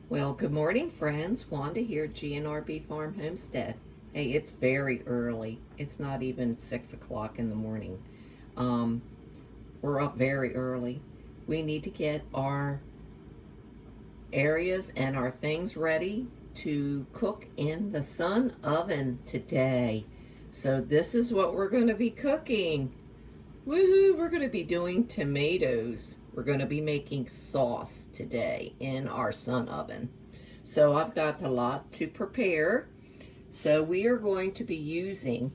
Well, good morning, friends. Wanda here at GNRB Farm Homestead. Hey, it's very early. It's not even 6 o'clock in the morning. Um, we're up very early. We need to get our areas and our things ready to cook in the sun oven today. So, this is what we're going to be cooking. Woohoo! We're going to be doing tomatoes. We're going to be making sauce today in our sun oven. So I've got a lot to prepare. So we are going to be using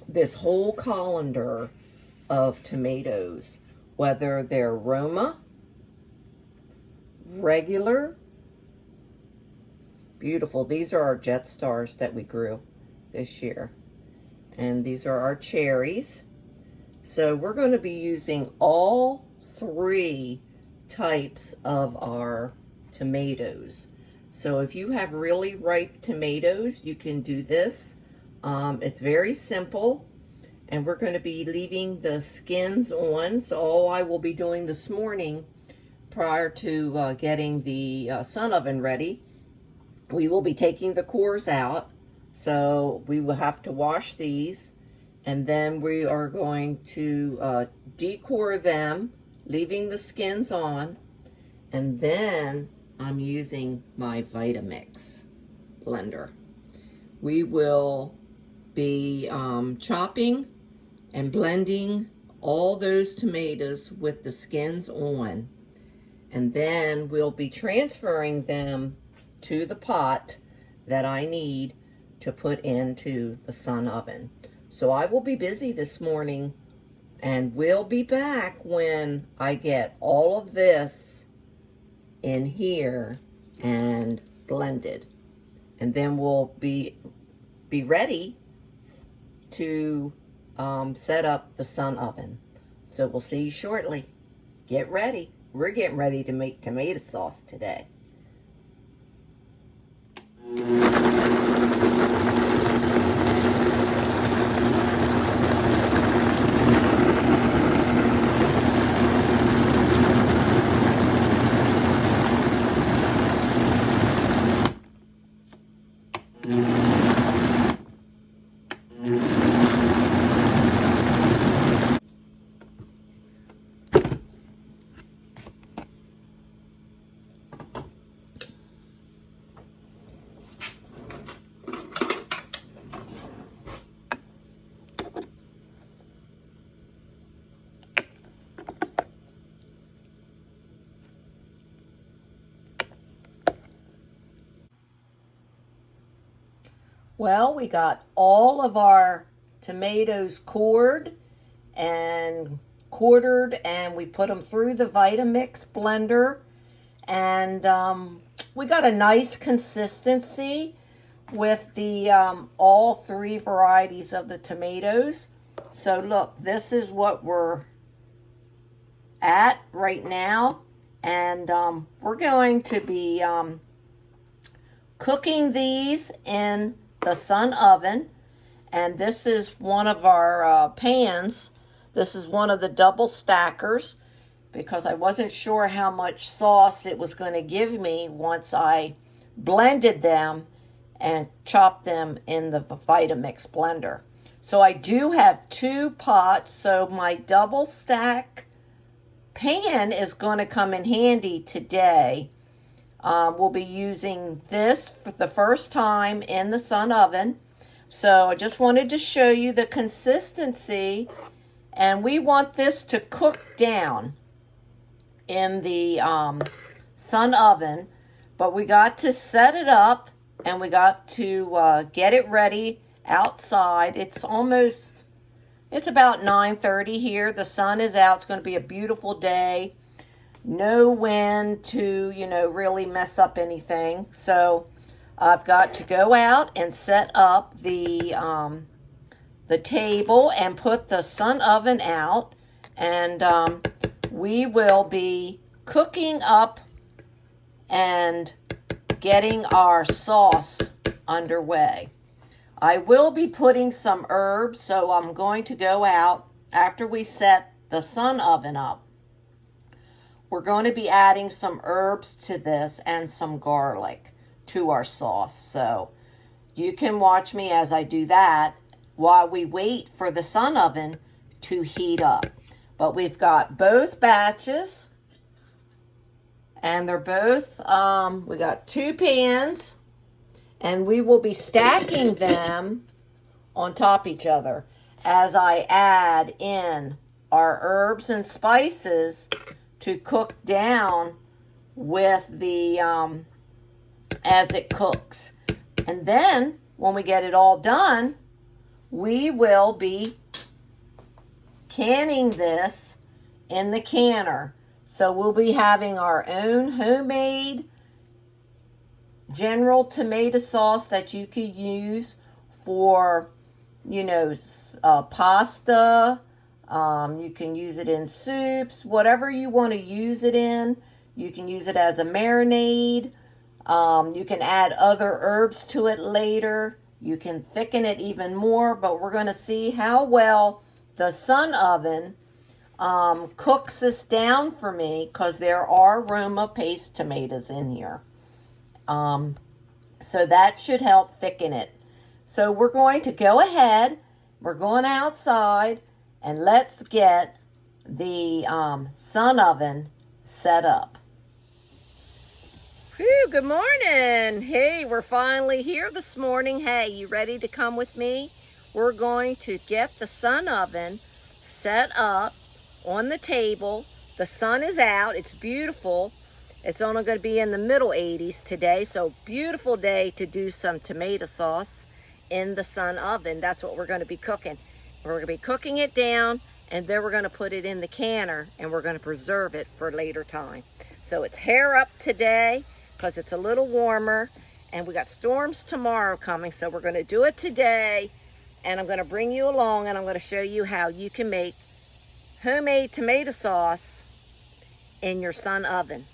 this whole colander of tomatoes, whether they're Roma, regular, beautiful. These are our Jet Stars that we grew this year. And these are our cherries. So we're going to be using all three types of our tomatoes. So if you have really ripe tomatoes, you can do this. It's very simple, and we're going to be leaving the skins on. So all I will be doing this morning prior to getting the sun oven ready, we will be taking the cores out. So we will have to wash these, and then we are going to decore them, leaving the skins on, and then I'm using my Vitamix blender. We will be chopping and blending all those tomatoes with the skins on, and then we'll be transferring them to the pot that I need to put into the sun oven. So I will be busy this morning, and we'll be back when I get all of this in here and blended, and then we'll be ready to set up the sun oven. So we'll see you shortly. Get ready. We're getting ready to make tomato sauce today. Well, we got all of our tomatoes cored and quartered, and we put them through the Vitamix blender, and we got a nice consistency with the all three varieties of the tomatoes. So look, this is what we're at right now, and we're going to be cooking these in the sun oven. And this is one of our pans. This is one of the double stackers, because I wasn't sure how much sauce it was going to give me once I blended them and chopped them in the Vitamix blender. So I do have two pots, so my double stack pan is going to come in handy today. We'll be using this for the first time in the sun oven. So I just wanted to show you the consistency, and we want this to cook down in the sun oven, but we got to set it up, and we got to get it ready outside. It's about 9:30 here. The sun is out. It's going to be a beautiful day. No wind to, really mess up anything. So I've got to go out and set up the table and put the sun oven out, and we will be cooking up and getting our sauce underway. I will be putting some herbs, so I'm going to go out after we set the sun oven up. we're going to be adding some herbs to this and some garlic to our sauce. So you can watch me as I do that while we wait for the Sun oven to heat up. But we've got both batches, and they're both, we got 2 pans, and we will be stacking them on top each other as I add in our herbs and spices to cook down with the, as it cooks. And then when we get it all done, we will be canning this in the canner. So we'll be having our own homemade general tomato sauce that you could use for, you know, pasta. You can use it in soups, whatever you want to use it in. You can use it as a marinade. You can add other herbs to it later. You can thicken it even more, but we're going to see how well the Sun oven cooks this down for me, because there are Roma paste tomatoes in here. So that should help thicken it. So we're going to go ahead, we're going outside, and let's get the Sun oven set up. Whew, good morning. Hey, we're finally here this morning. Hey, you ready to come with me? We're going to get the Sun oven set up on the table. The sun is out. It's beautiful. It's only going to be in the middle 80s today, so beautiful day to do some tomato sauce in the Sun oven. That's what we're going to be cooking. We're going to be cooking it down, and then we're going to put it in the canner, and we're going to preserve it for later time. So it's hair up today because it's a little warmer, and we got storms tomorrow coming, so we're going to do it today, and I'm going to bring you along, and I'm going to show you how you can make homemade tomato sauce in your Sun oven.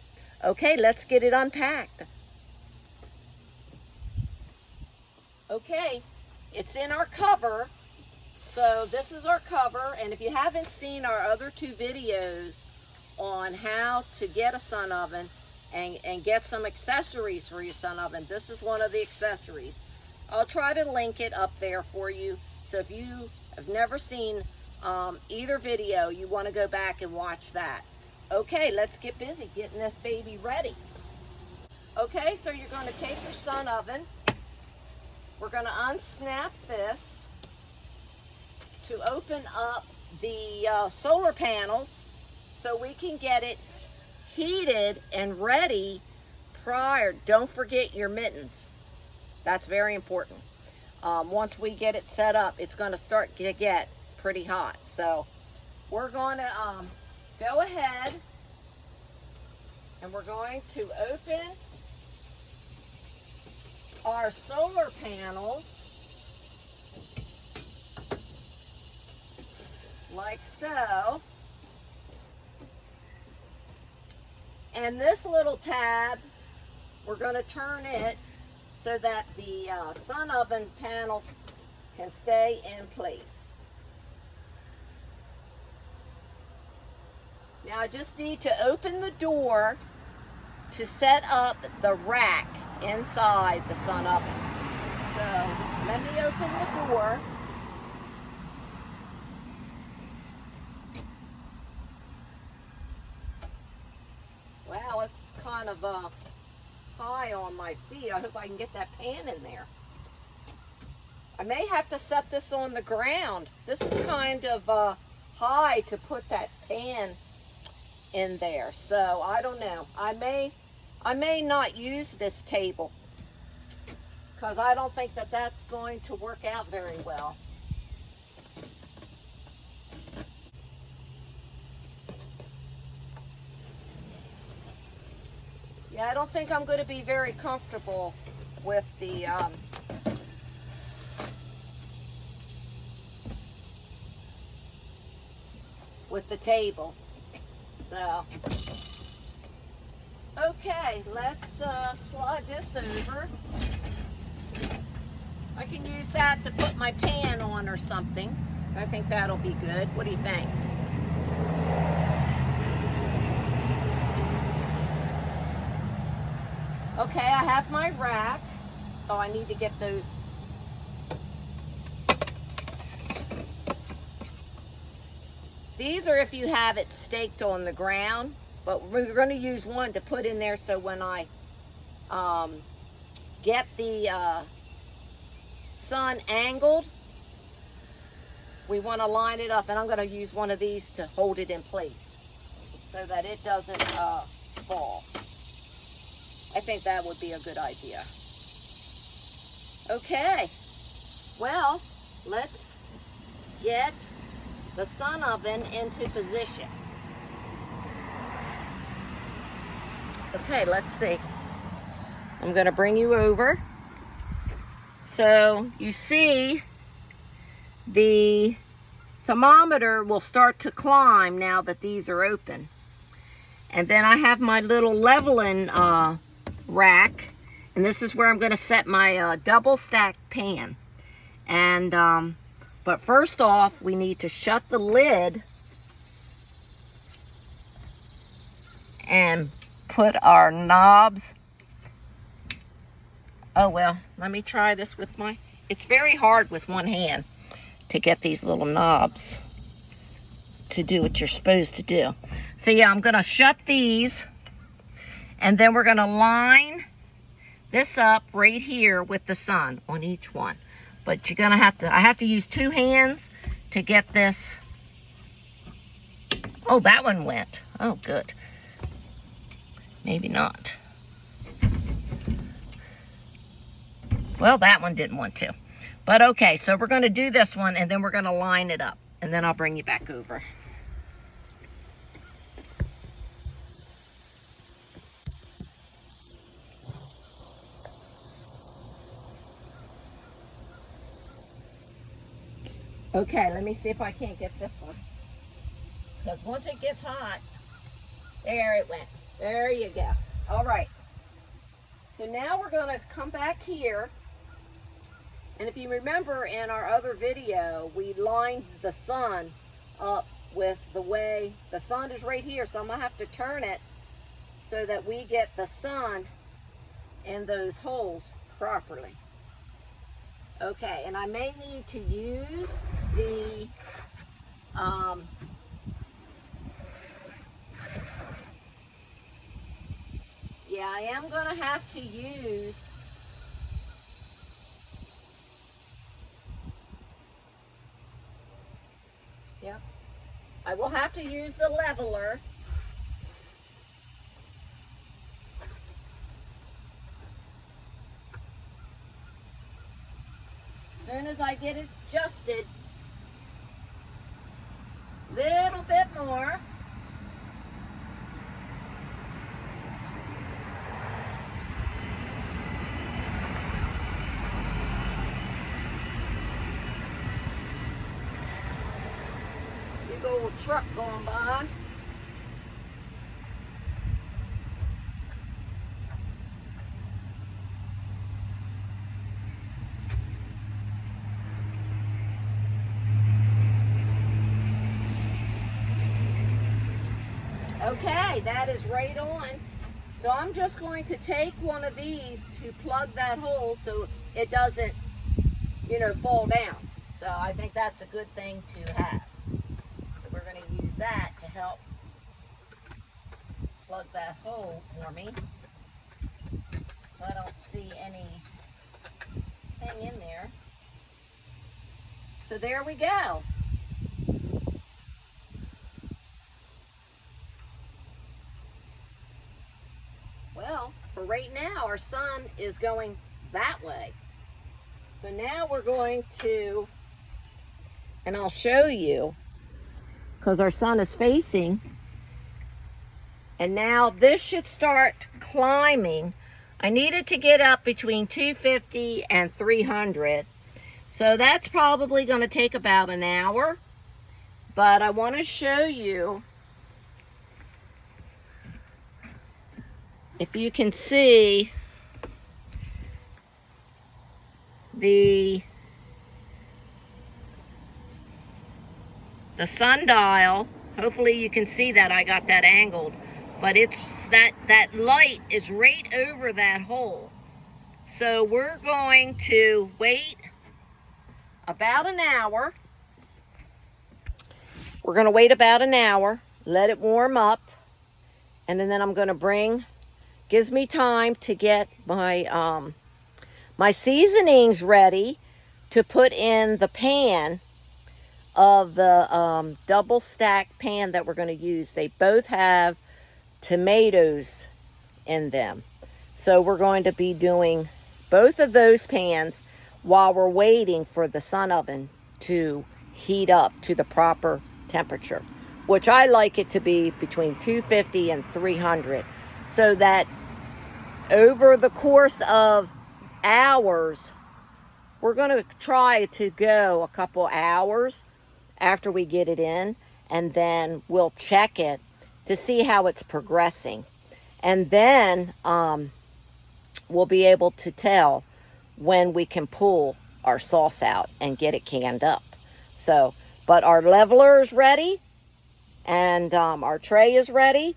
Okay, let's get it unpacked. Okay, it's in our cover. So this is our cover, and if you haven't seen our other 2 videos on how to get a Sun oven and get some accessories for your Sun oven, this is one of the accessories. I'll try to link it up there for you. So if you have never seen either video, you want to go back and watch that. Okay, let's get busy getting this baby ready. Okay, so you're going to take your Sun oven. We're going to unsnap this to open up the solar panels so we can get it heated and ready prior. Don't forget your mittens. That's very important. Once we get it set up, it's going to start to get pretty hot. So we're going to go ahead and we're going to open our solar panels like so. And this little tab, we're going to turn it so that the Sun oven panels can stay in place. Now I just need to open the door to set up the rack inside the Sun oven. So let me open the door. Wow, it's kind of high on my feet. I hope I can get that pan in there. I may have to set this on the ground. This is kind of high to put that pan in there. So I don't know. I may not use this table because I don't think that that's going to work out very well. Yeah, I don't think I'm going to be very comfortable with the table. So, okay, let's slide this over. I can use that to put my pan on or something. I think that'll be good. What do you think? Okay, I have my rack. Oh, I need to get those. These are if you have it staked on the ground, but we're going to use one to put in there so when I get the sun angled, we want to line it up, and I'm going to use one of these to hold it in place so that it doesn't fall. I think that would be a good idea. Okay, well, let's get the sun oven into position. Okay, let's see. I'm going to bring you over. So you see the thermometer will start to climb now that these are open. And then I have my little leveling rack, and this is where I'm going to set my double stacked pan. And but first off, we need to shut the lid and put our knobs. Oh well, let me try this with my, it's very hard with one hand to get these little knobs to do what you're supposed to do. So yeah, I'm gonna shut these, and then we're gonna line this up right here with the sun on each one. But you're gonna have to, I have to use two hands to get this. Oh, that one went. Oh, good. Maybe not. Well, that one didn't want to. But okay, so we're gonna do this one, and then we're gonna line it up, and then I'll bring you back over. Okay, let me see if I can't get this one. Because once it gets hot, there it went. There you go. All right. So now we're going to come back here. And if you remember in our other video, we lined the sun up with the way the sun is right here. So I'm going to have to turn it so that we get the sun in those holes properly. Okay, and I may need to use the yeah, I am going to have to use I will have to use the leveler. As soon as I get it adjusted, little bit more. Big old truck going by. Okay, that is right on. So I'm just going to take one of these to plug that hole so it doesn't, you know, fall down. So I think that's a good thing to have. So we're going to use that to help plug that hole for me. So I don't see anything in there. So there we go. Well, for right now, our sun is going that way. So now we're going to, and I'll show you, because our sun is facing, and now this should start climbing. I needed to get up between 250 and 300. So that's probably going to take about an hour. But I want to show you, if you can see the sundial. Hopefully you can see that I got that angled but it's that light is right over that hole. So we're going to wait about an hour. We're going to wait about an hour, let it warm up, and then I'm going to gives me time to get my my seasonings ready to put in the pan of the double stack pan that we're going to use. They both have tomatoes in them. So we're going to be doing both of those pans while we're waiting for the sun oven to heat up to the proper temperature, which I like it to be between 250 and 300, so that over the course of hours, we're going to try to go a couple hours after we get it in, and then we'll check it to see how it's progressing. And then we'll be able to tell when we can pull our sauce out and get it canned up. So, but our leveler is ready, and our tray is ready,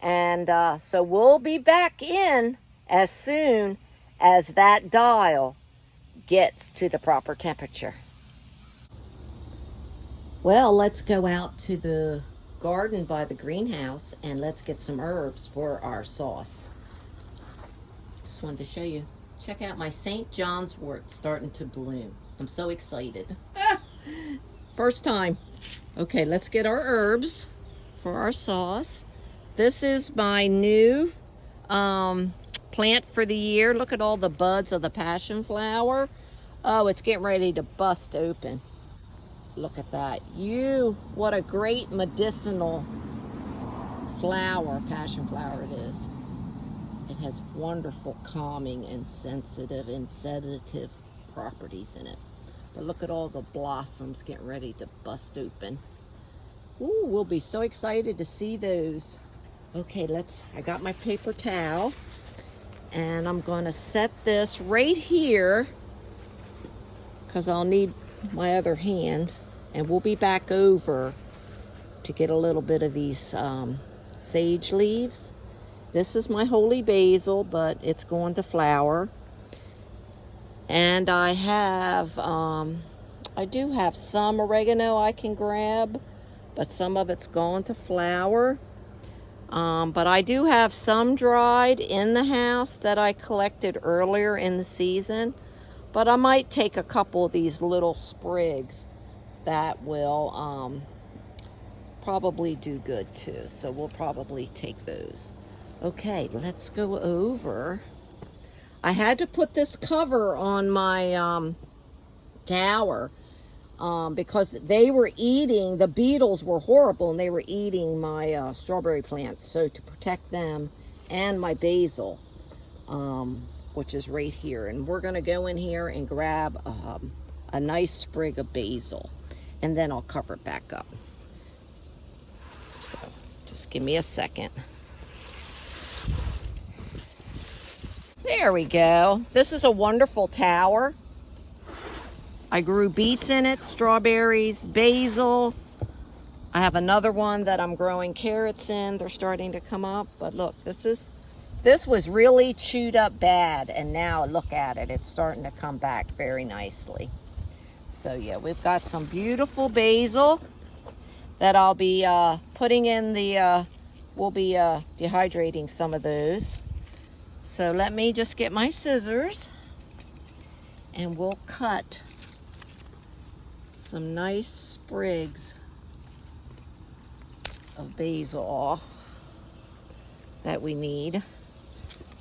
and so we'll be back in as soon as that dial gets to the proper temperature. Well, let's go out to the garden by the greenhouse and let's get some herbs for our sauce. Just wanted to show you. Check out my St. John's wort starting to bloom. I'm so excited. First time. Okay, let's get our herbs for our sauce. This is my new plant for the year. Look at all the buds of the passion flower. Oh, it's getting ready to bust open. Look at that. What a great medicinal flower, passion flower it is. It has wonderful calming and sensitive and sedative properties in it. But look at all the blossoms getting ready to bust open. Ooh, we'll be so excited to see those. Okay, I got my paper towel, and I'm going to set this right here because I'll need my other hand, and we'll be back over to get a little bit of these sage leaves. This is my holy basil, but it's going to flower. And I do have some oregano I can grab, but some of it's going to flower. But I do have some dried in the house that I collected earlier in the season. But I might take a couple of these little sprigs that will probably do good too. So we'll probably take those. Okay, let's go over. I had to put this cover on my tower because the beetles were horrible, and they were eating my strawberry plants. So to protect them and my basil, which is right here. And we're going to go in here and grab a nice sprig of basil, and then I'll cover it back up. So just give me a second. There we go. This is a wonderful tower. I grew beets in it, strawberries, basil. I have another one that I'm growing carrots in. They're starting to come up. But look, this was really chewed up bad, and now look at it. It's starting to come back very nicely. So yeah, we've got some beautiful basil that I'll be putting in we'll be dehydrating some of those. So let me just get my scissors, and we'll cut some nice sprigs of basil that we need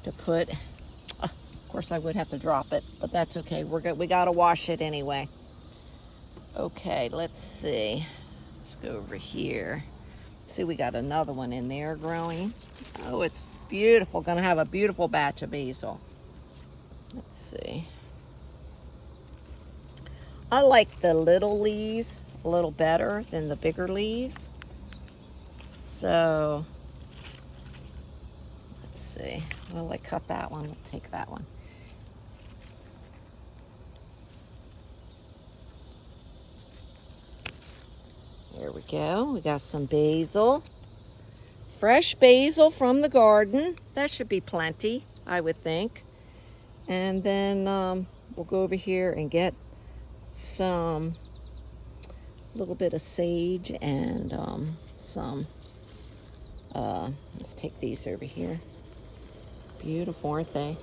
to put. Of course I would have to drop it, but that's okay. We gotta wash it anyway. Okay, let's see. Let's go over here. See, we got another one in there growing. Oh, it's beautiful. Gonna have a beautiful batch of basil. Let's see. I like the little leaves a little better than the bigger leaves. So, let's see. Well, I cut that one. We'll take that one. There we go. We got some basil. fresh basil from the garden. That should be plenty, I would think. And then we'll go over here and get some little bit of sage and some, let's take these over here. Beautiful, aren't they?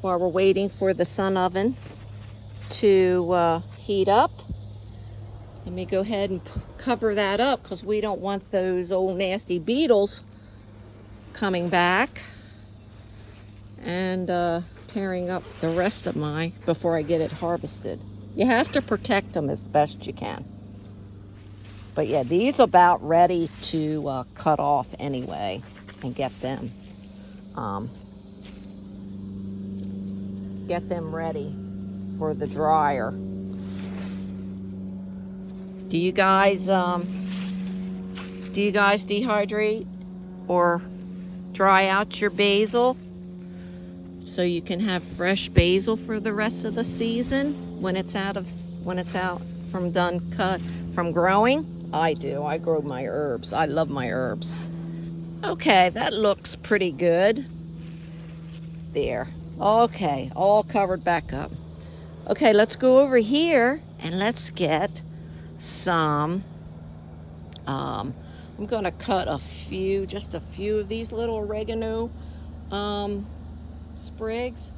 While we're waiting for the sun oven to heat up, let me go ahead and cover that up because we don't want those old nasty beetles coming back and tearing up the rest of mine before I get it harvested. You have to protect them as best you can. But yeah, these are about ready to cut off anyway and get them ready for the dryer. Do you guys dehydrate or dry out your basil so you can have fresh basil for the rest of the season when it's out from growing? I do. I grow my herbs. I love my herbs. Okay, that looks pretty good. There. Okay, all covered back up. Okay, let's go over here and let's get some, I'm gonna cut just a few of these little oregano sprigs.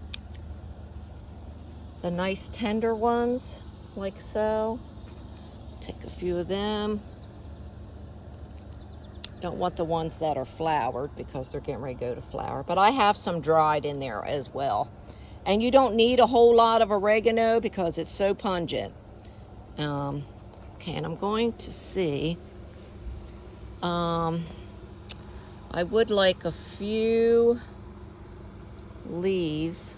The nice tender ones, like so. Take a few of them. Don't want the ones that are flowered because they're getting ready to go to flower. But I have some dried in there as well. And you don't need a whole lot of oregano because it's so pungent. Okay, and I'm going to see. I would like a few leaves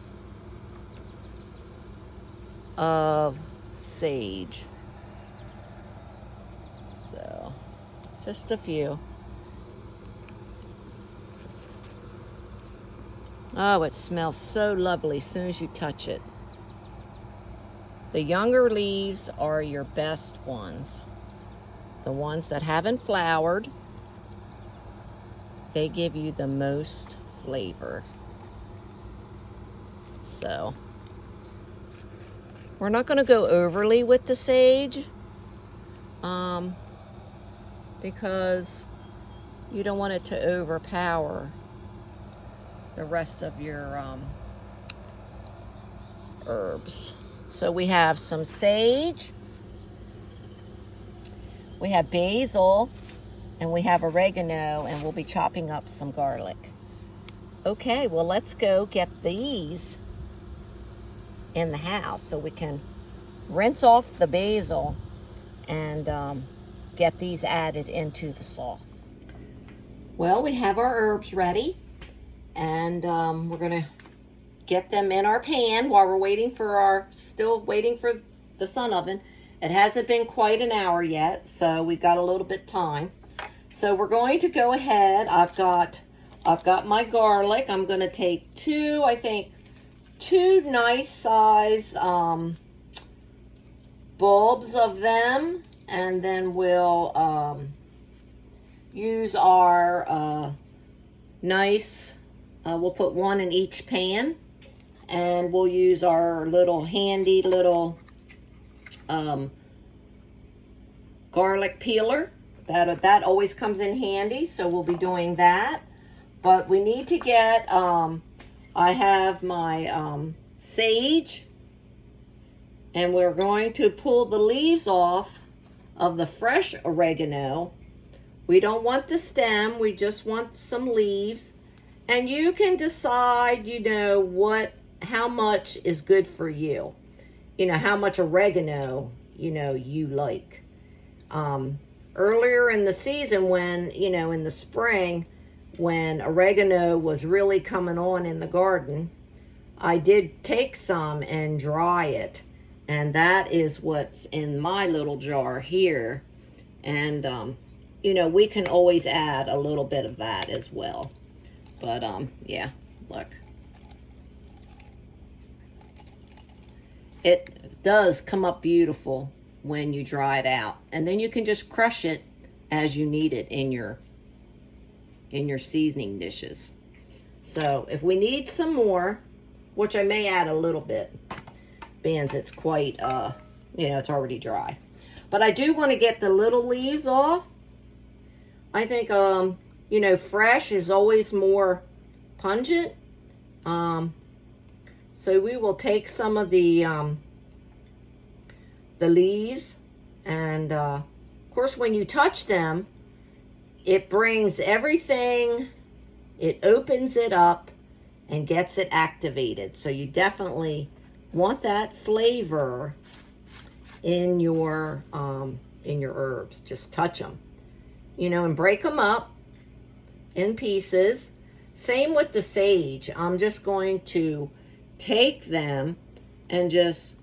of sage. So, just a few. Oh, it smells so lovely as soon as you touch it. The younger leaves are your best ones. The ones that haven't flowered, they give you the most flavor. So, we're not going to go overly with the sage because you don't want it to overpower the rest of your herbs. So we have some sage, we have basil, and we have oregano, and we'll be chopping up some garlic. Okay, well, let's go get these in the house so we can rinse off the basil and get these added into the sauce. Well, we have our herbs ready, and we're gonna get them in our pan while we're still waiting for the sun oven. It hasn't been quite an hour yet, so we've got a little bit time. So we're going to go ahead. I've got my garlic. I'm gonna take two nice size bulbs of them, and then we'll use our we'll put one in each pan, and we'll use our handy little garlic peeler. That always comes in handy, so we'll be doing that. But we need to get, I have my sage, and we're going to pull the leaves off of the fresh oregano. We don't want the stem, we just want some leaves. And you can decide, how much is good for you. How much oregano, you like. Earlier in the season when, in the spring, when oregano was really coming on in the garden, I did take some and dry it. And that is what's in my little jar here. And, we can always add a little bit of that as well. But, yeah, look. It does come up beautiful when you dry it out. And then you can just crush it as you need it in your in your seasoning dishes. So if we need some more, which I may add a little bit, being it's quite, you know, it's already dry. But I do want to get the little leaves off. I think, you know, fresh is always more pungent. So we will take some of the leaves, and of course when you touch them, it brings everything, it opens it up and gets it activated. So you definitely want that flavor in your herbs. Just touch them, you know, and break them up in pieces. Same with the sage. I'm just going to take them and just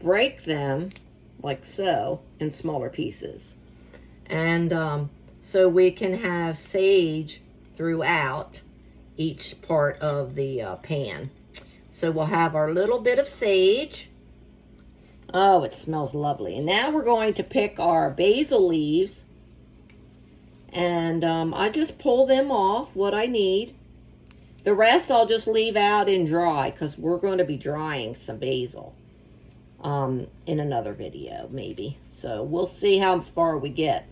break them like so in smaller pieces. And so we can have sage throughout each part of the pan. So we'll have our little bit of sage. Oh, it smells lovely. And now we're going to pick our basil leaves. And I just pull them off what I need. The rest I'll just leave out in dry, because we're going to be drying some basil in another video maybe. So we'll see how far we get.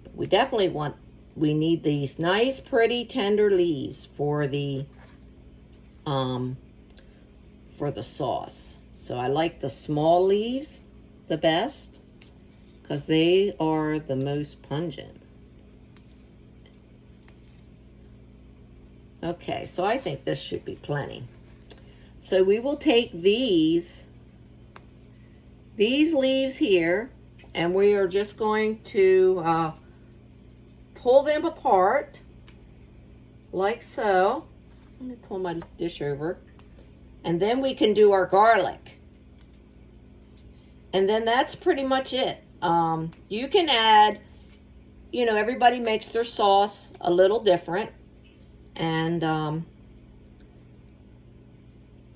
But we definitely we need these nice, pretty, tender leaves for the sauce. So I like the small leaves the best, because they are the most pungent. Okay, so I think this should be plenty. So we will take these leaves here, and we are just going to pull them apart like so. Let me pull my dish over. And then we can do our garlic. And then that's pretty much it. You can add, you know, everybody makes their sauce a little different. And,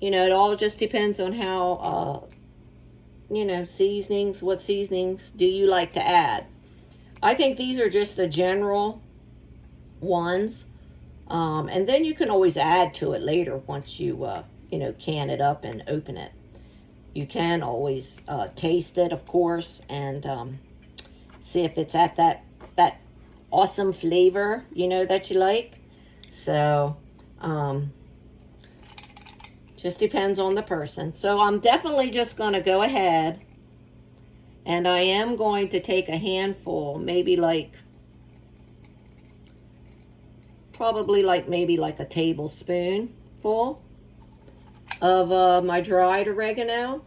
you know, it all just depends on how, you know, seasonings, what seasonings do you like to add. I think these are just the general ones. And then you can always add to it later once you, you know, can it up and open it. You can always taste it, of course, and see if it's at that awesome flavor, you know, that you like. So, just depends on the person. So I'm definitely just going to go ahead, and I am going to take a handful, maybe like, probably like maybe like a tablespoon full of my dried oregano,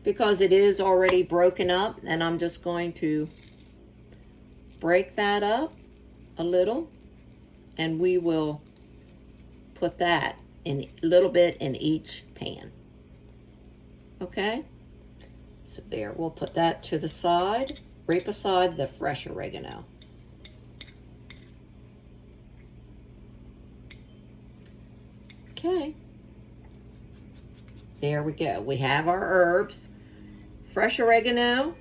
because it is already broken up, and I'm just going to break that up a little. And we will put that in a little bit in each pan. Okay? So there, we'll put that to the side, right beside the fresh oregano. Okay. There we go. We have our herbs. Fresh oregano,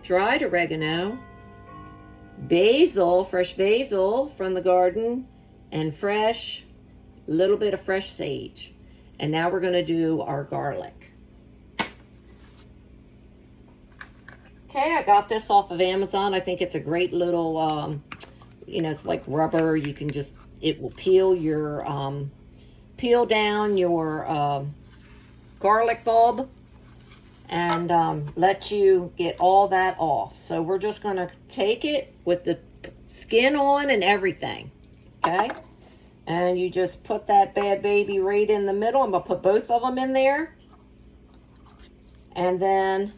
dried oregano, basil, fresh basil from the garden, and fresh, little bit of fresh sage. And now we're going to do our garlic. Okay, I got this off of Amazon. I think it's a great little, you know, it's like rubber. You can just, it will peel your, peel down your garlic bulb and let you get all that off. So we're just going to take it with the skin on and everything. Okay, and you just put that bad baby right in the middle. I'm going to put both of them in there. And then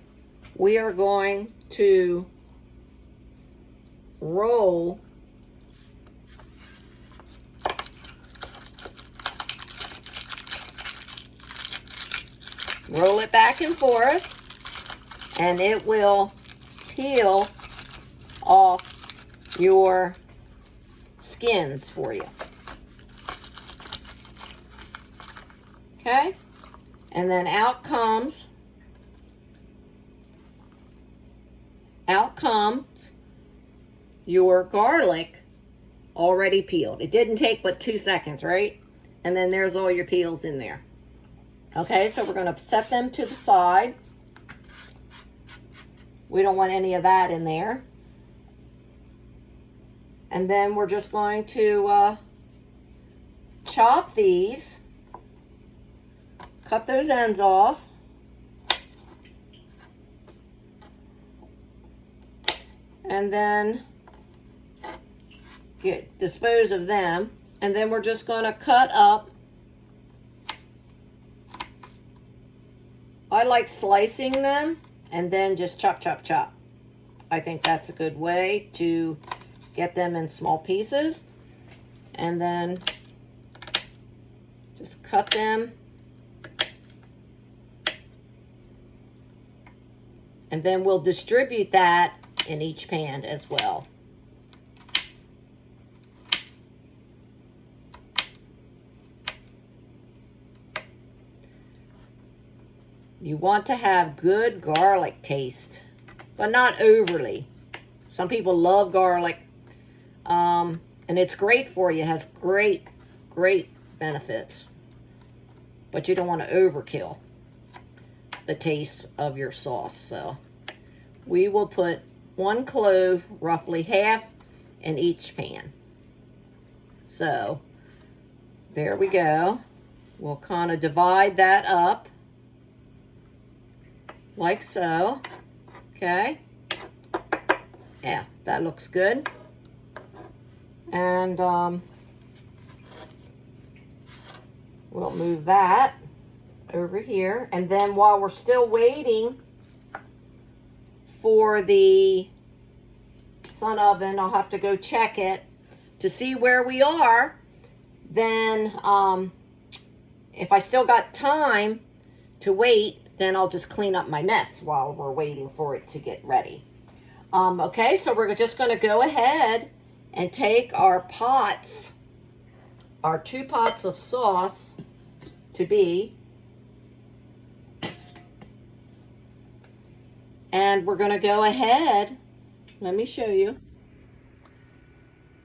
we are going to roll it back and forth, and it will peel off your skins for you. Okay, and then out comes your garlic already peeled. It didn't take but 2 seconds, right? And then there's all your peels in there. Okay, so we're going to set them to the side. We don't want any of that in there. And then we're just going to chop these. Cut those ends off. And then dispose of them. And then we're just going to cut up. I like slicing them and then just chop, chop, chop. I think that's a good way to get them in small pieces. And then just cut them. And then we'll distribute that in each pan as well. You want to have good garlic taste, but not overly. Some people love garlic, and it's great for you. It has great, great benefits. But you don't want to overkill the taste of your sauce. So we will put 1 clove, roughly half, in each pan. So there we go. We'll kind of divide that up like so. Okay. Yeah, that looks good. And we'll move that over here. And then while we're still waiting for the Sun oven, I'll have to go check it to see where we are. Then if I still got time to wait, then I'll just clean up my mess while we're waiting for it to get ready. Okay, so we're just going to go ahead and take our pots, our 2 pots of sauce to be, and we're going to go ahead, let me show you,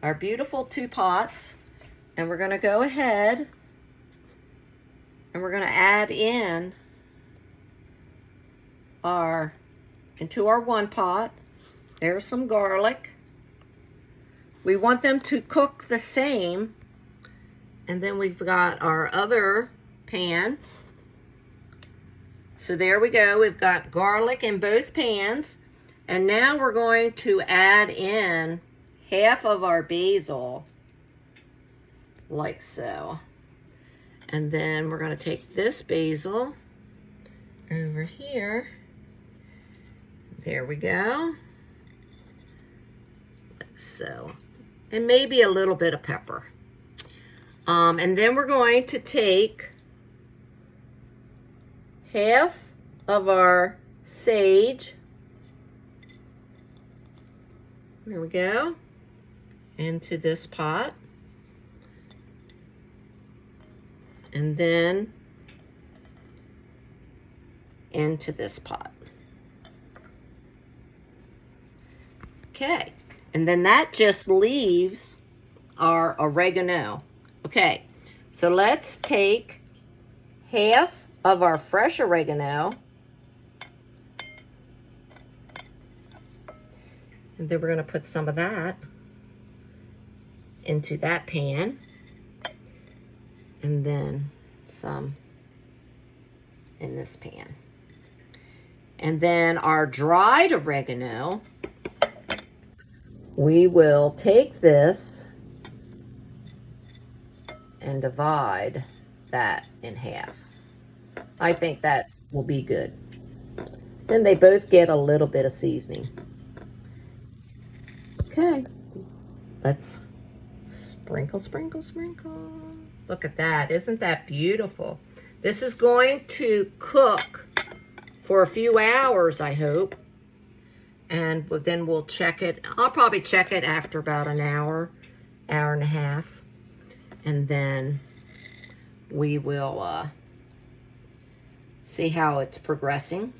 our beautiful 2 pots, and we're going to go ahead and we're going to add in into our 1 pot. There's some garlic. We want them to cook the same. And then we've got our other pan. So there we go. We've got garlic in both pans. And now we're going to add in half of our basil, like so. And then we're going to take this basil over here. There we go. Like so. And maybe a little bit of pepper. And then we're going to take half of our sage. There we go. Into this pot. And then into this pot. Okay, and then that just leaves our oregano. Okay, so let's take half of our fresh oregano, and then we're going to put some of that into that pan, and then some in this pan. And then our dried oregano, we will take this and divide that in half. I think that will be good. Then they both get a little bit of seasoning. Okay, let's sprinkle, sprinkle, sprinkle. Look at that, isn't that beautiful? This is going to cook for a few hours, I hope. And then we'll check it. I'll probably check it after about an hour, hour and a half. And then we will see how it's progressing.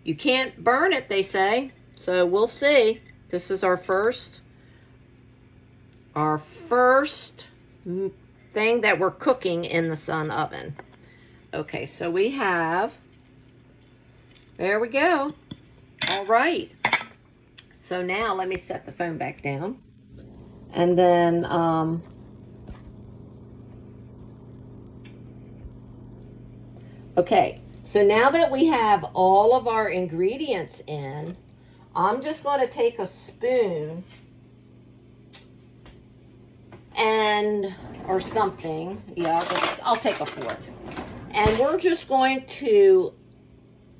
You can't burn it, they say. So we'll see. This is our first our first thing that we're cooking in the Sun oven. Okay, so we have, there we go. All right. So now let me set the phone back down. And then, okay, so now that we have all of our ingredients in, I'm just going to take a spoon and, or something, yeah, I'll take a fork. And we're just going to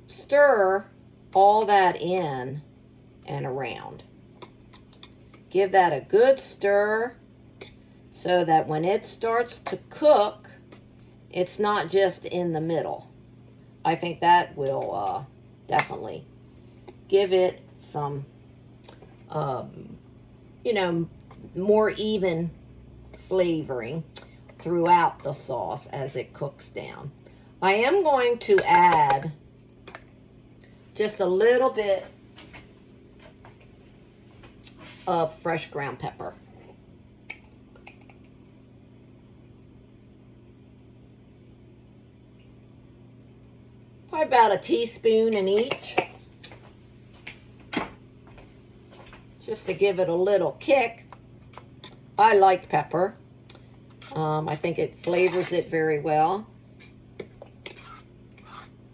stir all that in and around. Give that a good stir so that when it starts to cook, it's not just in the middle. I think that will definitely give it some, you know, more even flavoring throughout the sauce as it cooks down. I am going to add just a little bit of fresh ground pepper. Probably about a teaspoon in each, just to give it a little kick. I like pepper. I think it flavors it very well.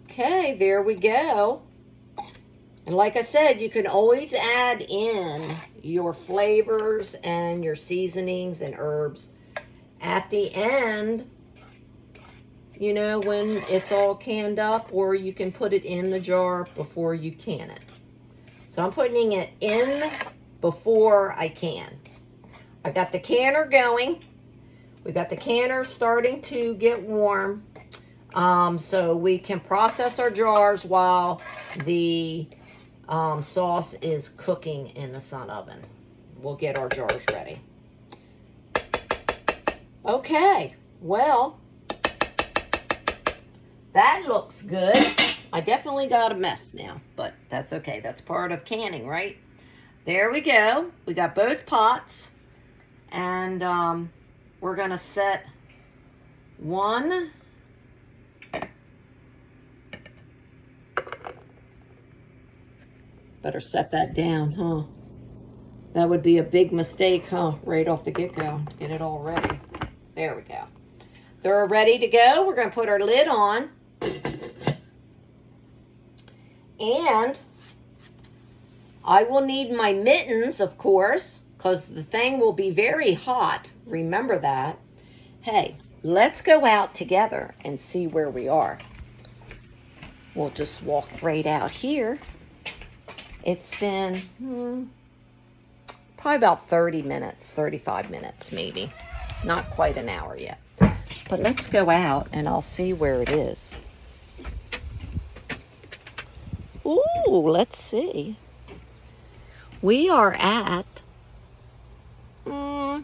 Okay, there we go. And like I said, you can always add in your flavors and your seasonings and herbs at the end, you know, when it's all canned up, or you can put it in the jar before you can it. So I'm putting it in before I can. I got the canner going. We got the canner starting to get warm, so we can process our jars while the sauce is cooking in the Sun oven. We'll get our jars ready. Okay, well, that looks good. I definitely got a mess now, but that's okay. That's part of canning, right? There we go. We got both pots, and we're gonna set one. Better set that down, huh? That would be a big mistake, huh? Right off the get-go. Get it all ready. There we go. They're ready to go. We're going to put our lid on. And I will need my mittens, of course, because the thing will be very hot. Remember that. Hey, let's go out together and see where we are. We'll just walk right out here. It's been probably about 30 minutes, 35 minutes maybe. Not quite an hour yet. But let's go out and I'll see where it is. Ooh, let's see. We are at, we're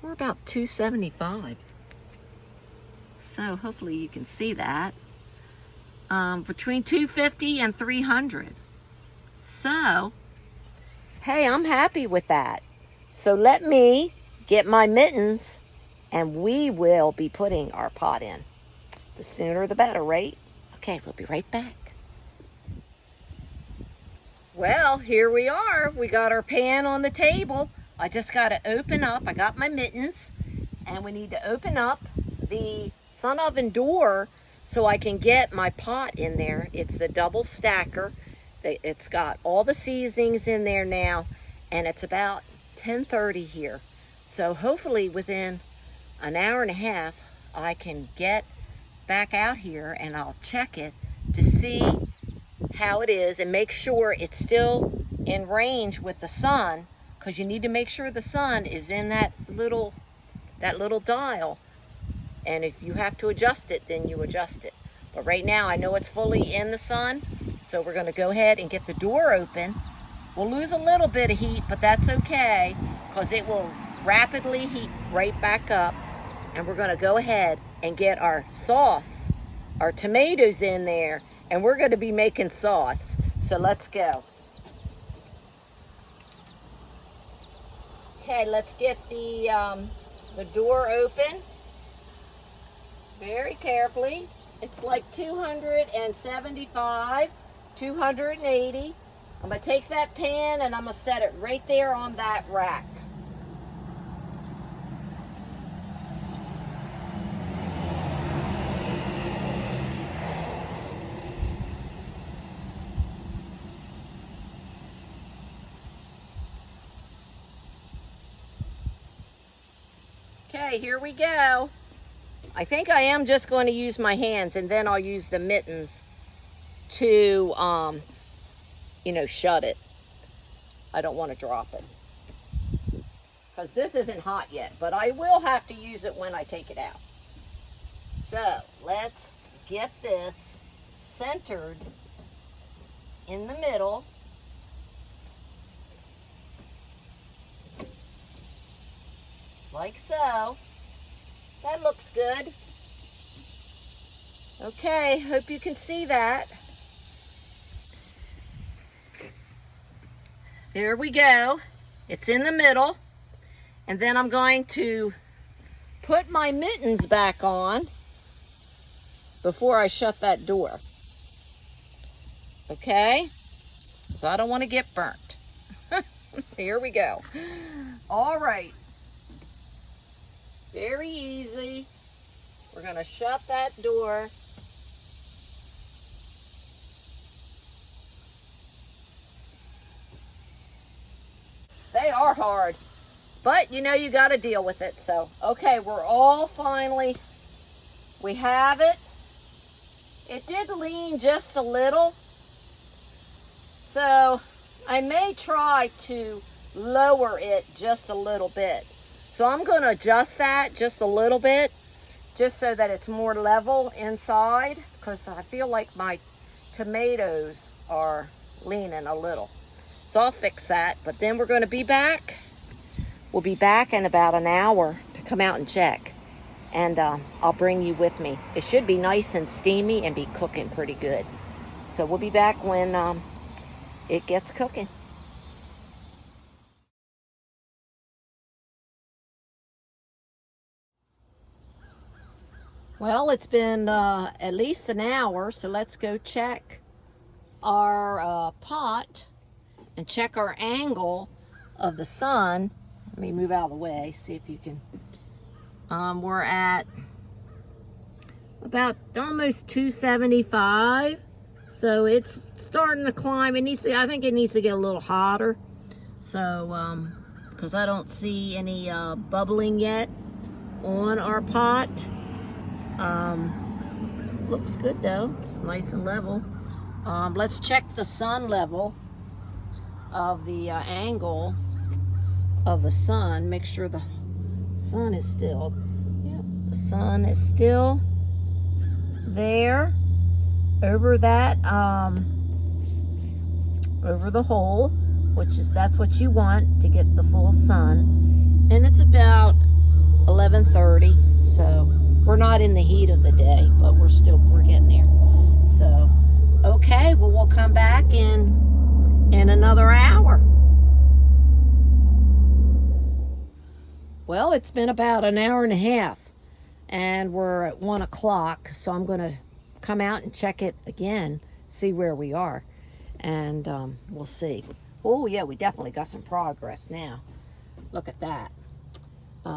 about 275. So hopefully you can see that. Between 250 and 300. So, hey, I'm happy with that. So let me get my mittens and we will be putting our pot in. The sooner the better, right? Okay, we'll be right back. Well, here we are. We got our pan on the table. I just got to open up. I got my mittens and we need to open up the Sun oven door so I can get my pot in there. It's the double stacker. It's got all the seasonings in there now, and it's about 10:30 here. So hopefully within an hour and a half, I can get back out here and I'll check it to see how it is and make sure it's still in range with the sun, because you need to make sure the sun is in that little dial. And if you have to adjust it, then you adjust it. But right now I know it's fully in the sun. So we're going to go ahead and get the door open. We'll lose a little bit of heat, but that's okay, because it will rapidly heat right back up. And we're going to go ahead and get our sauce, our tomatoes in there, and we're going to be making sauce. So let's go. Okay, let's get the door open very carefully. It's like 275, 280. I'm gonna take that pan and I'm gonna set it right there on that rack. Okay, here we go. I think I am just going to use my hands, and then I'll use the mittens to, you know, shut it. I don't want to drop it because this isn't hot yet, but I will have to use it when I take it out. So let's get this centered in the middle. Like so. That looks good. Okay, hope you can see that. There we go. It's in the middle. And then I'm going to put my mittens back on before I shut that door. Okay? So I don't want to get burnt. Here we go. All right. Very easy. We're going to shut that door. They are hard, but you know you got to deal with it. So, okay, we're all finally, we have it. It did lean just a little. So, I may try to lower it just a little bit. So I'm going to adjust that just a little bit, just so that it's more level inside, because I feel like my tomatoes are leaning a little. So I'll fix that, but then we're going to be back. We'll be back in about an hour to come out and check, and I'll bring you with me. It should be nice and steamy and be cooking pretty good. So we'll be back when it gets cooking. Well, it's been at least an hour, so let's go check our pot and check our angle of the sun. Let me move out of the way, see if you can. We're at about almost 275, so it's starting to climb. It needs to, I think it needs to get a little hotter. So, because I don't see any bubbling yet on our pot. Looks good though. It's nice and level. Let's check the sun level of the angle of the sun. Make sure the sun is still. Yep, the sun is still there over that over the hole, which is, that's what you want to get the full sun. And it's about 11:30, so we're not in the heat of the day, but we're getting there. So, okay, well, we'll come back in another hour. Well, it's been about an hour and a half, and we're at 1 o'clock, so I'm going to come out and check it again, see where we are, and we'll see. Oh, yeah, we definitely got some progress now. Look at that.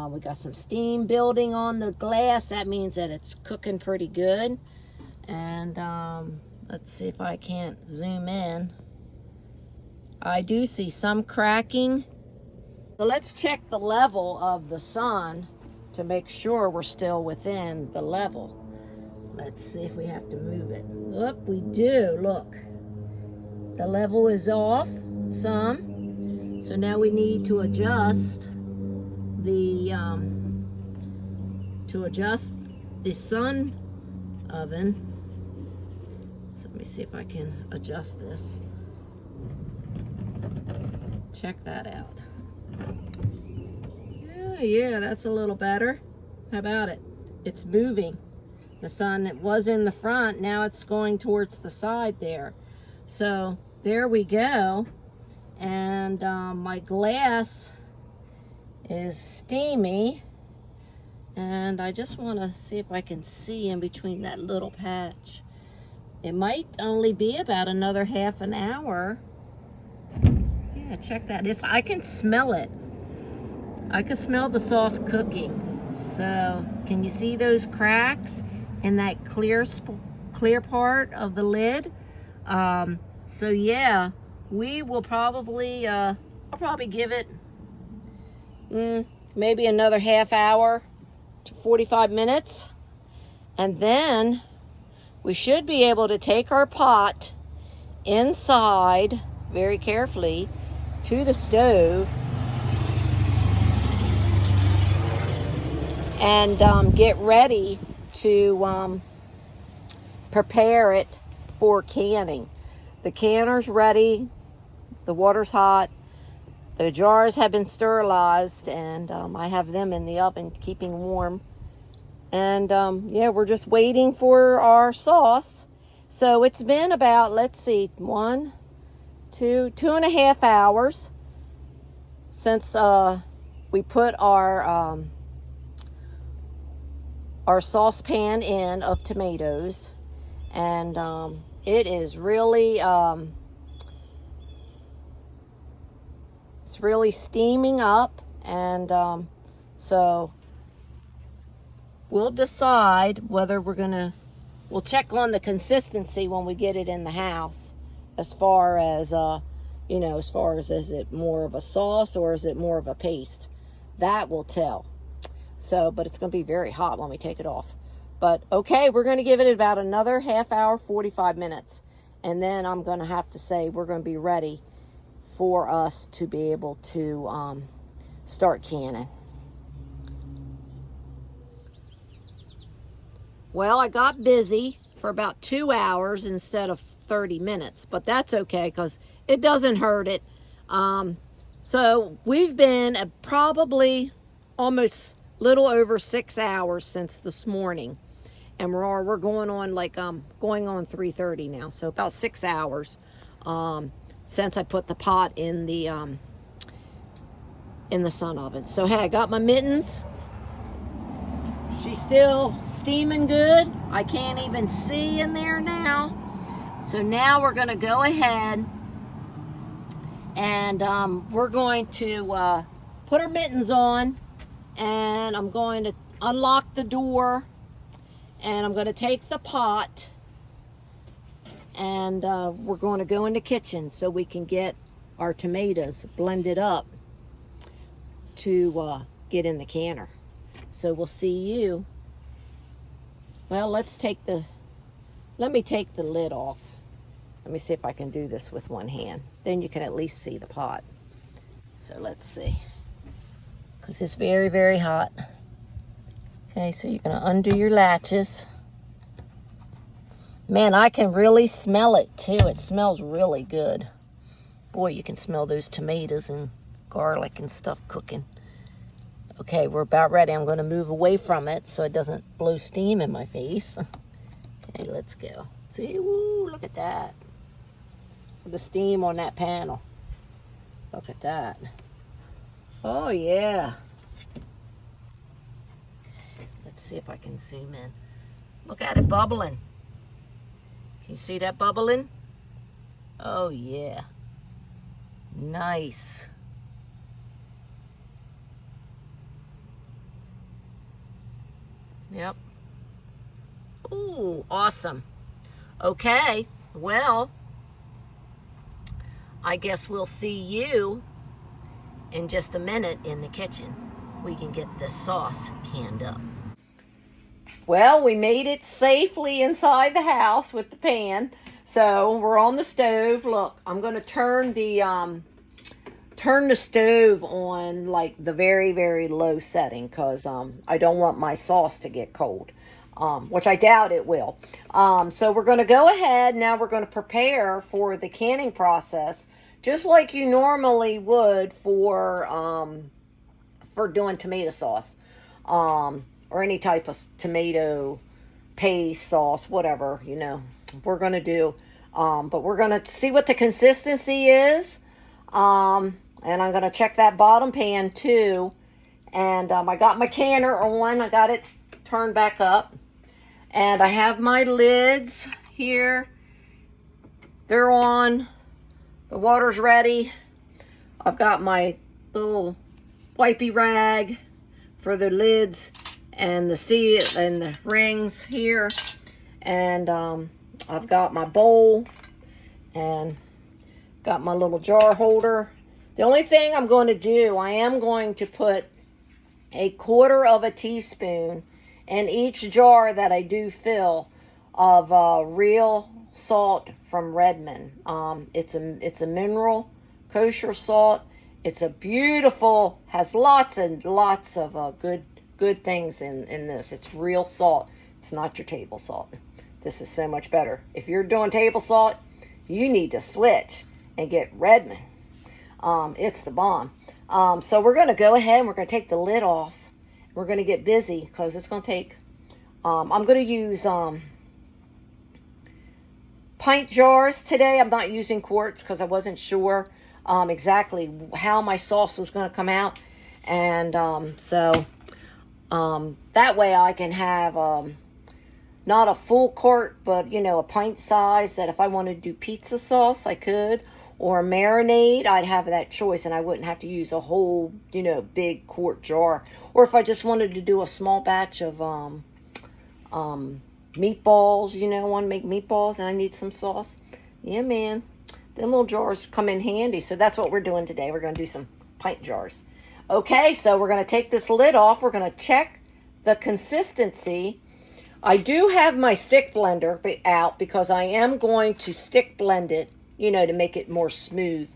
We got some steam building on the glass. That means that it's cooking pretty good. And let's see if I can't zoom in. I do see some cracking. So let's check the level of the sun to make sure we're still within the level. Let's see if we have to move it. Look, we do. Look. The level is off some. So now we need to adjust the sun oven. So let me see if I can adjust this. Check that out. Yeah, that's a little better. How about it? It's moving. The sun, it was in the front, now it's going towards the side there. So there we go. And my glass is steamy. And I just want to see if I can see in between that little patch. It might only be about another half an hour. Yeah, check that. I can smell it. I can smell the sauce cooking. So, can you see those cracks in that clear part of the lid? So yeah, we will probably, I'll probably give it maybe another half hour to 45 minutes. And then we should be able to take our pot inside very carefully to the stove and get ready to prepare it for canning. The canner's ready, the water's hot, the jars have been sterilized, and I have them in the oven keeping warm. And yeah, we're just waiting for our sauce. So it's been about, let's see, 2.5 hours since we put our saucepan in of tomatoes. And it is really, it's really steaming up. And so we'll decide whether we'll check on the consistency when we get it in the house, as far as, is it more of a sauce or is it more of a paste? That will tell. So, but it's going to be very hot when we take it off. But okay, we're going to give it about another half hour, 45 minutes. And then I'm going to have to say we're going to be ready for us to be able to start canning. Well, I got busy for about 2 hours instead of 30 minutes, but that's okay because it doesn't hurt it. So we've been probably almost little over 6 hours since this morning, and we're going on going on 3:30 now, so about 6 hours since I put the pot in the sun oven. So hey, I got my mittens. She's still steaming good. I can't even see in there now. So now we're going to go ahead and we're going to put our mittens on, and I'm going to unlock the door, and I'm going to take the pot, and we're going to go in the kitchen so we can get our tomatoes blended up to get in the canner. So we'll see you. Well, let me take the lid off. Let me see if I can do this with one hand. Then you can at least see the pot. So let's see. Because it's very, very hot. Okay, so you're going to undo your latches. Man, I can really smell it too. It smells really good. Boy, you can smell those tomatoes and garlic and stuff cooking. Okay, we're about ready. I'm going to move away from it so it doesn't blow steam in my face. Okay, let's go. See, woo, look at that. The steam on that panel. Look at that. Oh, yeah. Let's see if I can zoom in. Look at it bubbling. Can you see that bubbling? Oh, yeah. Nice. Yep. Ooh, awesome. Okay, well, I guess we'll see you in just a minute in the kitchen. We can get this sauce canned up. Well, we made it safely inside the house with the pan. So we're on the stove. Look, I'm going to turn the stove on like the very, very low setting because I don't want my sauce to get cold, which I doubt it will. So we're going to go ahead. Now we're going to prepare for the canning process, just like you normally would for doing tomato sauce or any type of tomato paste sauce, whatever, we're going to do. But we're going to see what the consistency is. And I'm going to check that bottom pan too And I got my canner on. I got it turned back up. And I have my lids here. They're on. The water's ready. I've got my little wipey rag for the lids and the seal and the rings here. And I've got my bowl and got my little jar holder. The only thing I'm going to do, I am going to put 1/4 of a teaspoon in each jar that I do fill of real salt from Redmond. It's a mineral kosher salt. It's a beautiful, has lots and lots of good things in this. It's real salt. It's not your table salt. This is so much better. If you're doing table salt, you need to switch and get Redmond. It's the bomb. So we're going to go ahead and we're going to take the lid off. We're going to get busy because it's going to take, I'm going to use pint jars today. I'm not using quarts because I wasn't sure exactly how my sauce was going to come out. And so that way I can have not a full quart, but, you know, a pint size that if I wanted to do pizza sauce, I could. Or marinade, I'd have that choice and I wouldn't have to use a whole, you know, big quart jar. Or if I just wanted to do a small batch of meatballs, you know, want to make meatballs and I need some sauce. Yeah, man, them little jars come in handy. So that's what we're doing today. We're going to do some pint jars. Okay, so we're going to take this lid off. We're going to check the consistency. I do have my stick blender out because I am going to stick blend it, you know, to make it more smooth,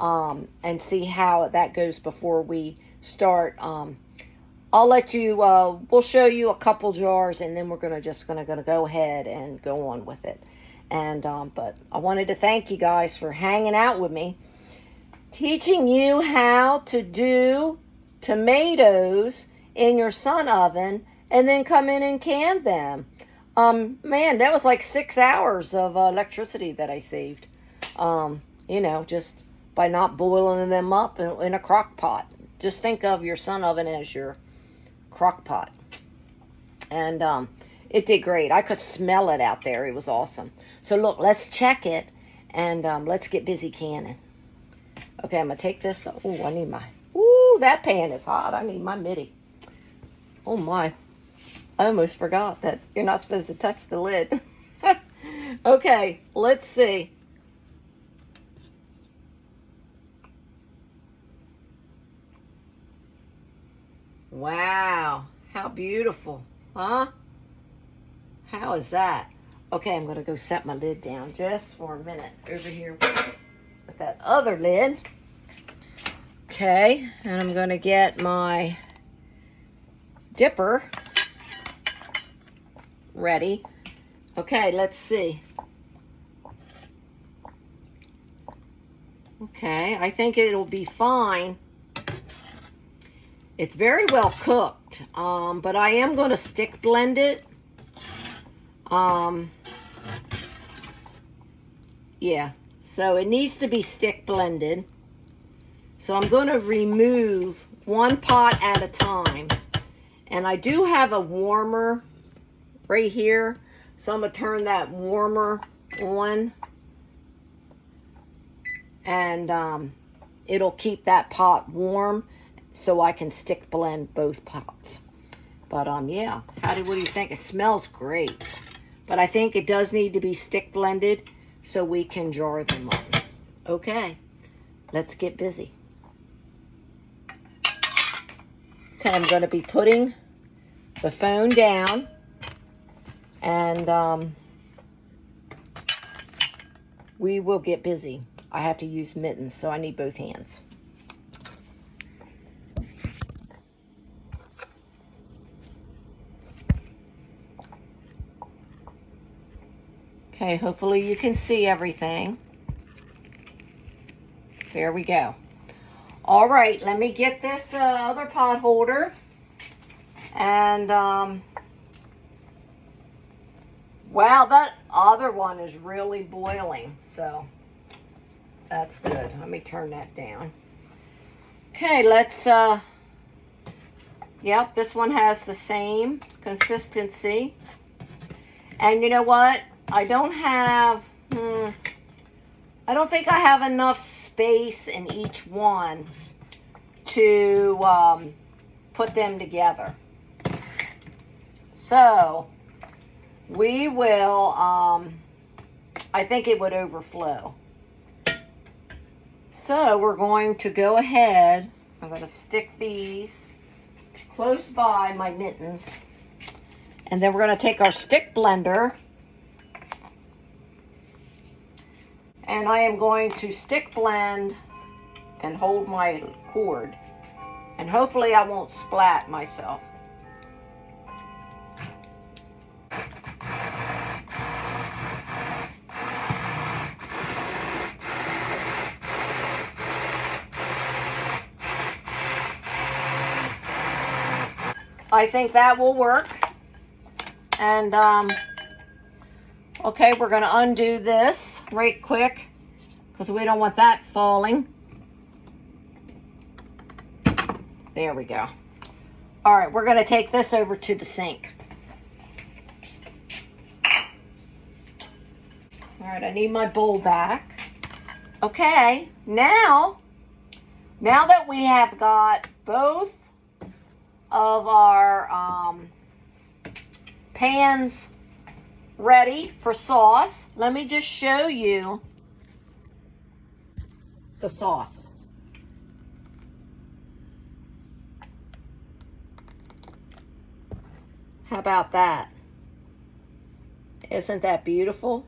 and see how that goes before we start. I'll let you, we'll show you a couple jars and then we're gonna go ahead and go on with it. And, but I wanted to thank you guys for hanging out with me, teaching you how to do tomatoes in your sun oven and then come in and can them. Man, that was like 6 hours of electricity that I saved. You know, just by not boiling them up in a crock pot. Just think of your sun oven as your crock pot. And it did great. I could smell it out there. It was awesome. So look, let's check it and let's get busy canning. Okay, I'm going to take this. Oh, I need my, ooh, that pan is hot. I need my midi. Oh my. I almost forgot that you're not supposed to touch the lid. Okay, let's see. Wow, how beautiful, huh? How is that? Okay, I'm going to go set my lid down just for a minute over here with that other lid. Okay, and I'm going to get my dipper ready. Okay, let's see. Okay, I think it'll be fine. It's very well cooked, but I am going to stick blend it. Yeah, so it needs to be stick blended. So I'm going to remove one pot at a time. And I do have a warmer right here. So I'm going to turn that warmer on. And it'll keep that pot warm so I can stick blend both pots. But yeah, what do you think? It smells great. But I think it does need to be stick blended so we can jar them up. Okay, let's get busy. Okay, I'm going to be putting the phone down and we will get busy. I have to use mittens, so I need both hands. Okay, hopefully you can see everything. There we go. All right, let me get this other pot holder. And, wow, that other one is really boiling. So, that's good. Let me turn that down. Okay, let's Yep, this one has the same consistency. And you know what? I don't think I have enough space in each one to put them together. So we will, I think it would overflow. So we're going to go ahead, I'm going to stick these close by my mittens. And then we're going to take our stick blender, and I am going to stick blend and hold my cord. And hopefully I won't splat myself. I think that will work. And, okay, we're going to undo this right quick because we don't want that falling. There we go. All right, we're going to take this over to the sink. All right, I need my bowl back. Okay, now that we have got both of our pans ready for sauce, let me just show you the sauce. How about that? Isn't that beautiful?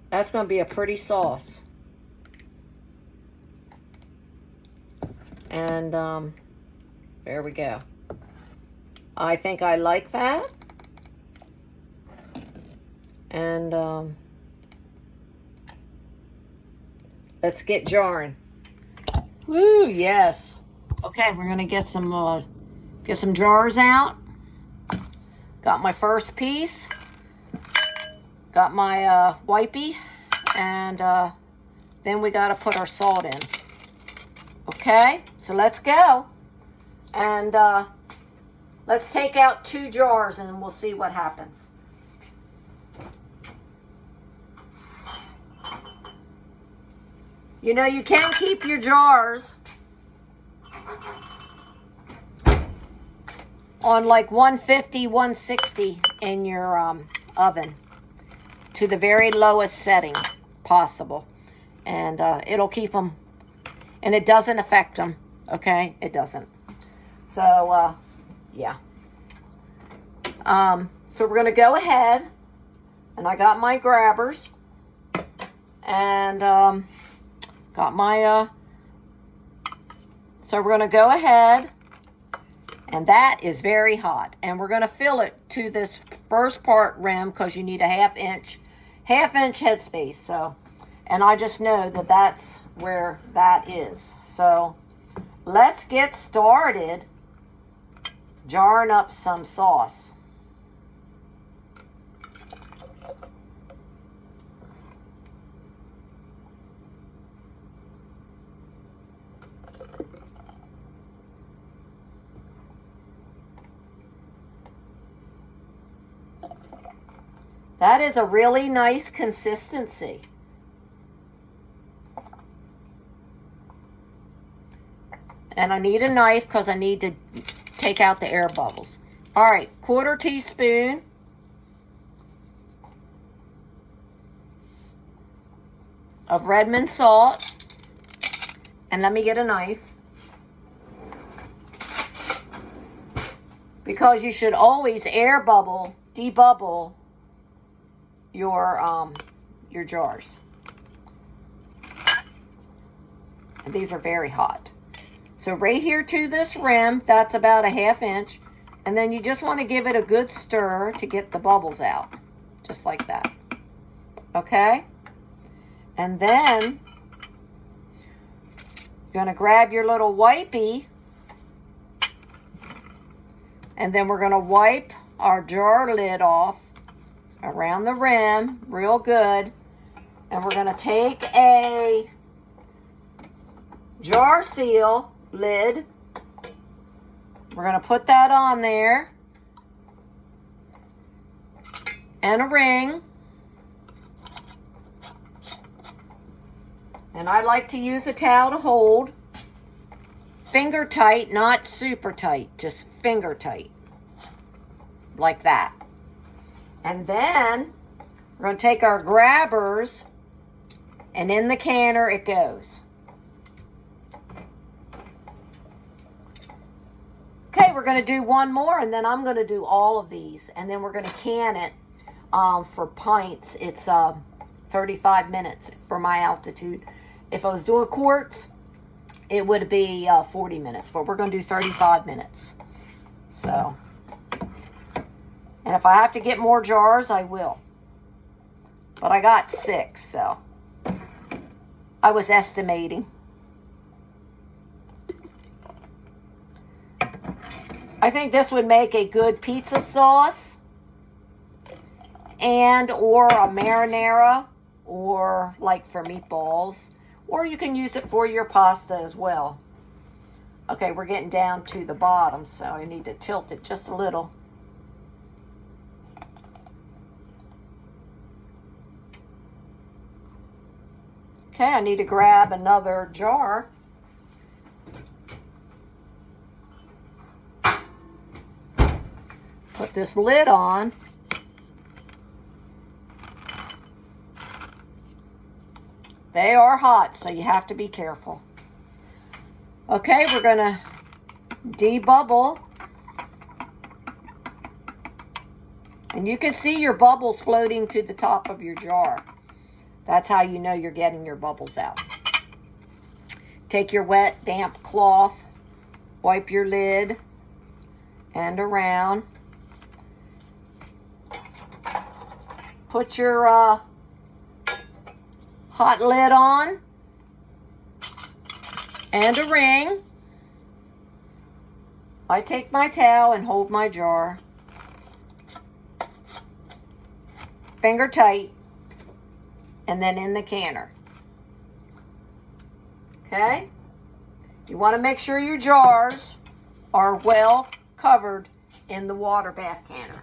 That's going to be a pretty sauce. And there we go. I think I like that. And let's get jarring. Woo, yes. Okay, we're gonna get some jars out. Got my first piece. Got my wipey, and then we gotta put our salt in. Okay, so let's go, and let's take out 2 jars, and we'll see what happens. You know, you can keep your jars on like 150, 160 in your oven to the very lowest setting possible. And it'll keep them, and it doesn't affect them, okay? It doesn't. So, yeah. So we're going to go ahead, and I got my grabbers, and got my, so we're going to go ahead, and that is very hot. And we're going to fill it to this first part rim because you need a half inch headspace. So, and I just know that that's where that is. So let's get started jarring up some sauce. That is a really nice consistency. And I need a knife because I need to take out the air bubbles. All right, 1/4 teaspoon of Redmond salt. And let me get a knife. Because you should always air bubble, debubble your jars. And these are very hot. So right here to this rim, that's about a half inch. And then you just want to give it a good stir to get the bubbles out. Just like that. Okay? And then you're going to grab your little wipey. And then we're going to wipe our jar lid off around the rim real good. And we're going to take a jar seal lid We're going to put that on there. And a ring. And I like to use a towel to hold. Finger tight, not super tight, just finger tight. Like that. And then we're going to take our grabbers, and in the canner it goes. Okay, we're going to do one more, and then I'm going to do all of these, and then we're going to can it for pints. It's 35 minutes for my altitude. If I was doing quarts, it would be 40 minutes, but we're going to do 35 minutes. So, and if I have to get more jars, I will. But I got 6, so I was estimating. I think this would make a good pizza sauce and or a marinara, or like for meatballs, or you can use it for your pasta as well. Okay, we're getting down to the bottom, so I need to tilt it just a little. Okay, I need to grab another jar. Put this lid on. They are hot, so you have to be careful. Okay, we're going to debubble. And you can see your bubbles floating to the top of your jar. That's how you know you're getting your bubbles out. Take your wet, damp cloth, wipe your lid and around. Put your hot lid on and a ring. I take my towel and hold my jar. Finger tight. And then in the canner. Okay? You want to make sure your jars are well covered in the water bath canner.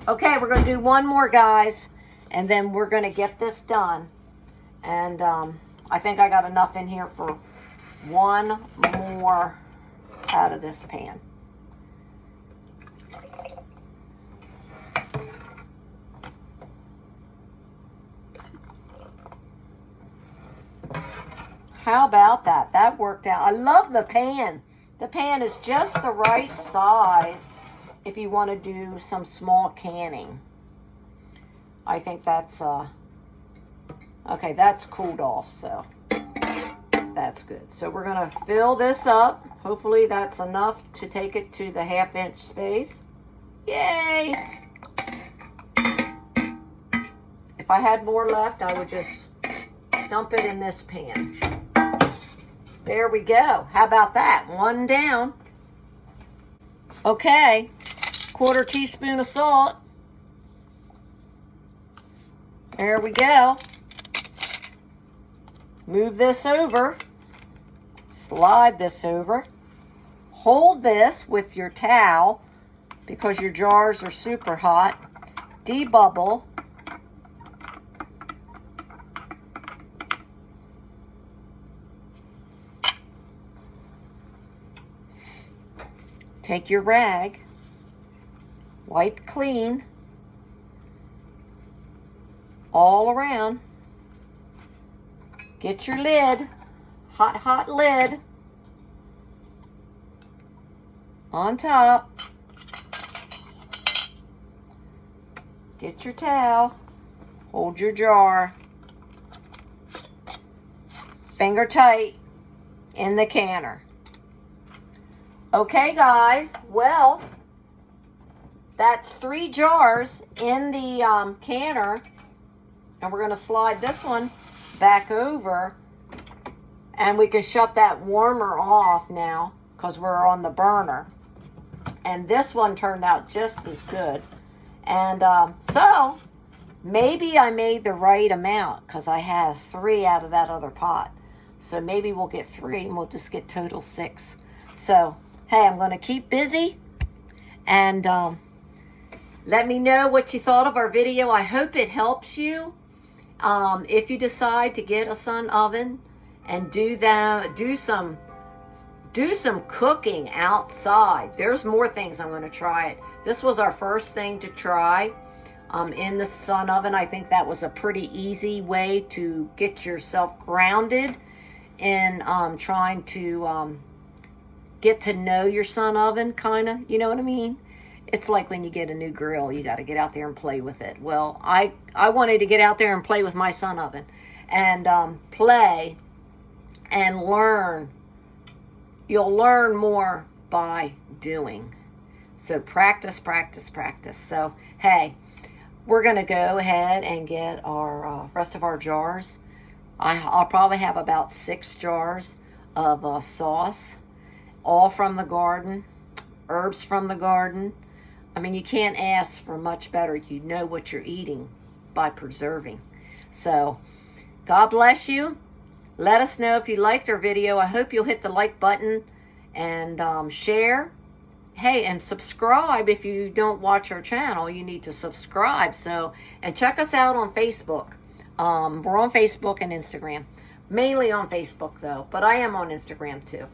Okay, we're going to do one more, guys, and then we're going to get this done. And I think I got enough in here for one more out of this pan. How about that? That worked out. I love the pan. The pan is just the right size if you want to do some small canning. I think that's, okay, that's cooled off, so that's good. So we're going to fill this up. Hopefully that's enough to take it to the 1/2 inch space. Yay! If I had more left, I would just dump it in this pan. There we go. How about that? One down. Okay. 1/4 teaspoon of salt. There we go. Move this over. Slide this over. Hold this with your towel because your jars are super hot. Debubble. Take your rag, wipe clean, all around. Get your lid, hot, hot lid, on top. Get your towel, hold your jar, finger tight in the canner. Okay, guys, well, that's 3 jars in the canner, and we're going to slide this one back over, and we can shut that warmer off now because we're on the burner. And this one turned out just as good. And so, maybe I made the right amount because I have 3 out of that other pot. So maybe we'll get 3 and we'll just get total 6. So, hey, I'm going to keep busy. And let me know what you thought of our video. I hope it helps you. If you decide to get a sun oven and do some cooking outside. There's more things I'm going to try it. This was our first thing to try in the sun oven. I think that was a pretty easy way to get yourself grounded in trying to get to know your sun oven, kind of. You know what I mean? It's like when you get a new grill, you got to get out there and play with it. Well, I wanted to get out there and play with my sun oven and play and learn. You'll learn more by doing. So practice, practice, practice. So, hey, we're going to go ahead and get our rest of our jars. I'll probably have about 6 jars of sauce, all from the garden, herbs from the garden. I mean, you can't ask for much better. You know what you're eating by preserving. So, God bless you. Let us know if you liked our video. I hope you'll hit the like button and share. Hey, and subscribe if you don't watch our channel. You need to subscribe. So, and check us out on Facebook. We're on Facebook and Instagram. Mainly on Facebook, though. But I am on Instagram, too.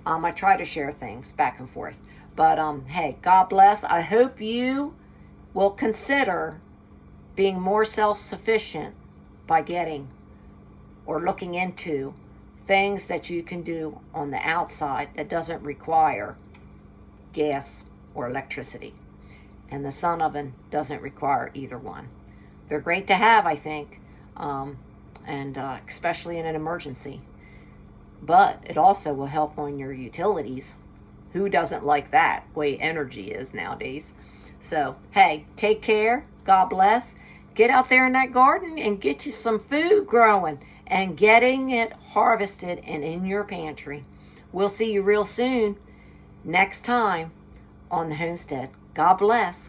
I try to share things back and forth. But, hey, God bless. I hope you will consider being more self-sufficient by getting or looking into things that you can do on the outside that doesn't require gas or electricity. And the sun oven doesn't require either one. They're great to have, I think, and especially in an emergency. But it also will help on your utilities. Who doesn't like that way energy is nowadays? So, hey, take care. God bless. Get out there in that garden and get you some food growing and getting it harvested and in your pantry. We'll see you real soon next time on the homestead. God bless.